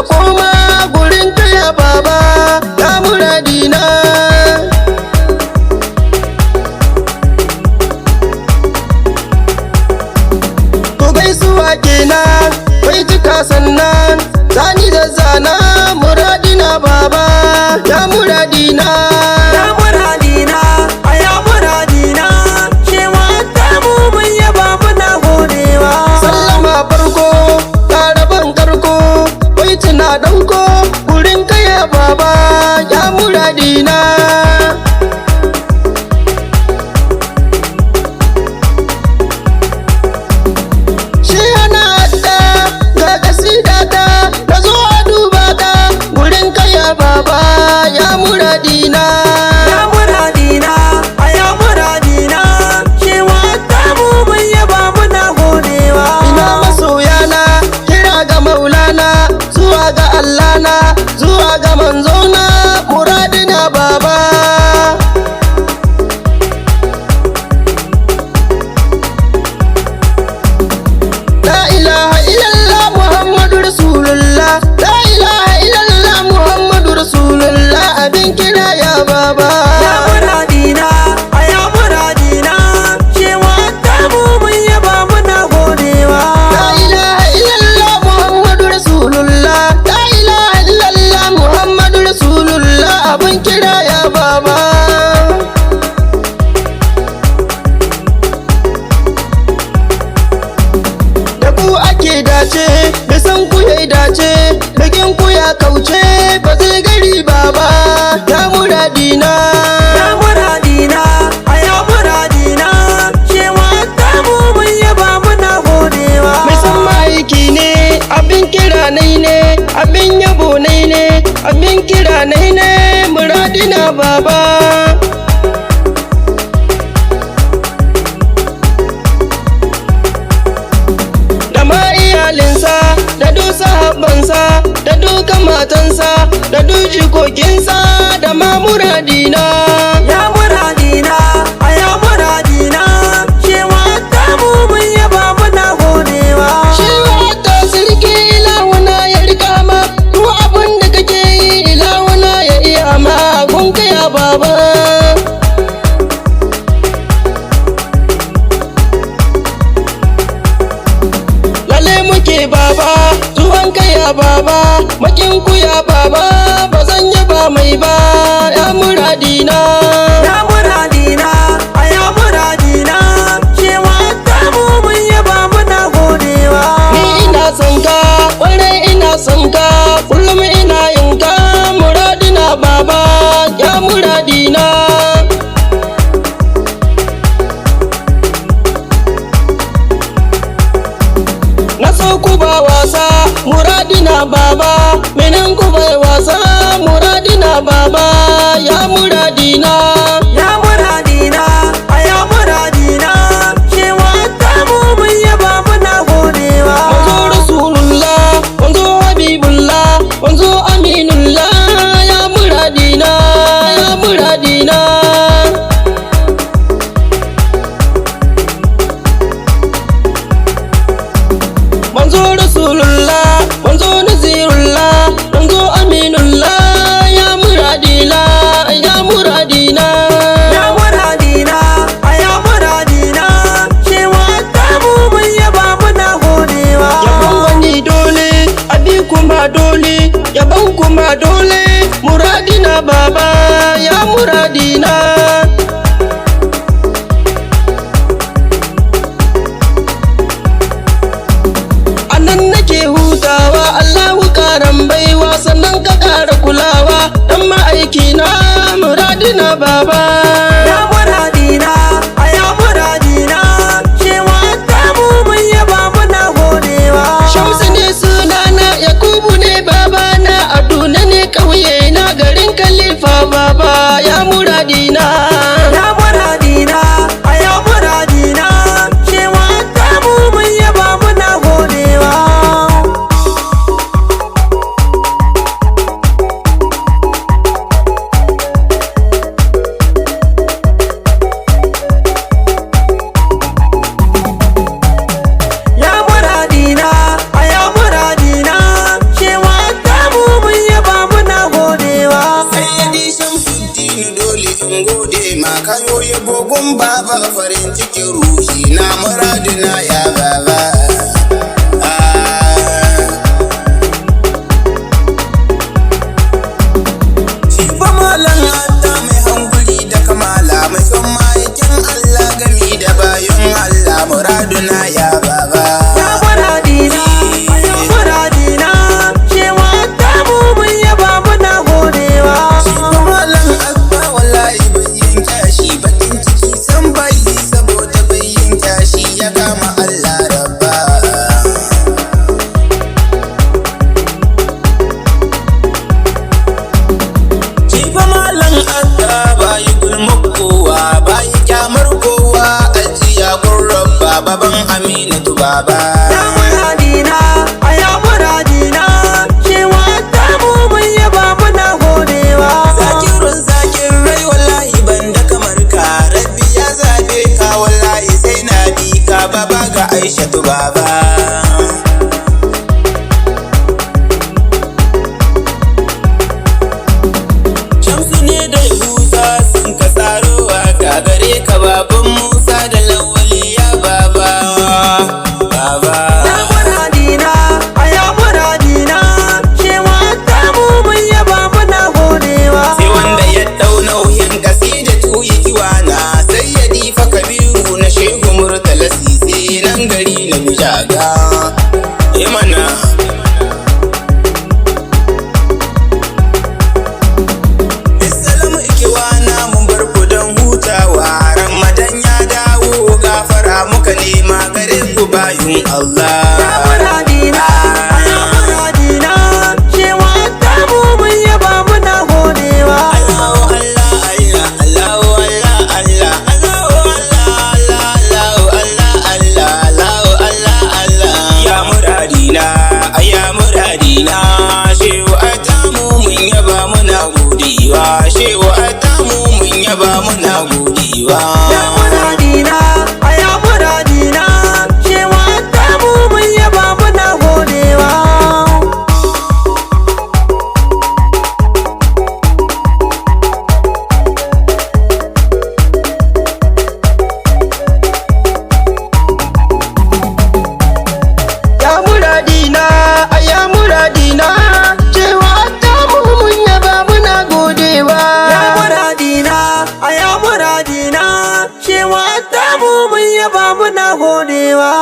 koma gurin kaya baba ya muradina. To gaisuwa kenan bai cika sannan zani da zana muradina baba ya muradina. Ya muradina, ya muradina, shewa ta mu mun yaba muna godewa. Sallama farko karaban karko bai tuna danko gurin kaya baba ya muradina. Shi ana adda ga kasidata na zo a duba ta gurin kaya baba ya muradina. Ya muradina, ya muradina, shewa ta mu mun yaba muna godewa. Ina masoyana kira ga maulana zuwa ga allahna zuwa ga manzona muradina baba. La ilaha illallah muhammadu rasulullah, la ilaha illallah muhammadu rasulullah, abin kira ya baba. Ya muradina, ya muradina, shewa ta mu mun yaba muna godewa. La ilaha illallah muhammadu rasulullah, la ilaha illallah muhammadu rasulullah, abin kira ya baba. Da ku ake dace, bisan ku yayi dace, bikin ku ya kauce, ba zai gari baba ya muradina. Ya muradina, ya muradina, shewa ta mu mun yaba muna godewa. Mai san ma'aiki ne, abin kira nai ne, abin yabo nai ne, abin kira nai ne, muradina baba. Da ma iyalinsa, da duk sahabbansa, da duka matansa, da duk jikokinsa, da ma muradina. Ya muradina, ya muradina, shewa ta mu mun yaba muna godewa. Shi wata sirki ilahuna ya rika ma, duk abin da kake yi ilahuna ya iya ma, gun kaya baba. Lalle muke baba, zuwan kaya baba, makin ku ya baba, ba zan yaba mai ba ya muradina. Ya muradina, ya muradina, shewa ta mu mun yaba muna godewa. Ni ina son ka, kwarai ina son ka, kullum ina yin ka, muradina baba ya muradina. Na so ku ba wasa, muradina baba, menen ku bai wasa, muradina baba ya muradina. Ya muradina, ya muradina, shewa ta mu mun yaba muna godewa. Wanzo rasulullah, wanzo habibullah, wanzo aminullah ya muradina, ya muradina. Manzo rasulullah, manzo nazirullah, manzo aminullah ya muradina, ya muradina. Ya muradina, ya muradina, shewa ta mu mun yaba muna godewa. Yabon wani dole, abi kuma dole, yabon kuma dole, muradina baba ya muradina. Anan nake hutawa, Allahu karan baiwa, sannan ka kara kulawa, dan ma'aiki na muradina baba. Ya muradina, ya muradina, shewa ta mu mun yaba muna godewa. Shamsu ne sunana, Yakubu ne babana, Aduna ne ƙauye na garin Khalifa baba ya muradina. Ya muradina, ya muradina, shewa ta mu mun yaba muna godewa. gun baba farin cikin ruhi na muradina ya baba. Shi fa malam hatta mai hankuli da kamala mai son ma'aikin Allah gami da bayan Allah muradina ya baba. Ya muradina, ya muradina, shewa ta mu mun yaba muna godewa. Shi fa malam abba wallahi bai yanka shi bakin ciki san bai saboda bai yanka shi ya kama Allah rabba. Shi fa malam abba bai gulma kowa bai kyamar kowa ajiya gun rabba baban Aminatu baba. Ya muradina, ya muradina, shewa ta mu mun yaba muna godewa. Zakirun zakin rai wallahi banda kamar ka rabbi ya zabe ka wallahi sai na bi ka baba ga Aishatu baba. Shamsu ne da Yahuza sun ka tsarowa ka gare ka baban Musa da Lawali ya baba. Baba. Ya muradina, ya muradina, shewa ta mu mun yaba muna godewa. Sai wanda ya dau nauyin kasidatu yi kiwana sai ya difa kabiru na shehu murtala sise nan gari na bijaga. Imana Assalamu ikiwana mun bar ku don hutawa Ramadan ya dawo gafara muka nema gare ku bayun Allah. Ya muradina, ya muradina, shewa ta mu mun yaba muna godewa. Allahu Allah Allah Allahu Allah Allah Allahu Allah Allah Allahu Allah Allah ya muradina ya muradina shehu atamu mun yaba muna godiwa shehu atamu mun yaba muna godiwa. Ya muradina, ya muradina, shewa ta mu mun yaba muna godewa. Ya muradina, ya muradina, cewa ta mu mun yaba muna godewa. Ya muradina, ya muradina, shewa ta mu mun yaba muna godewa.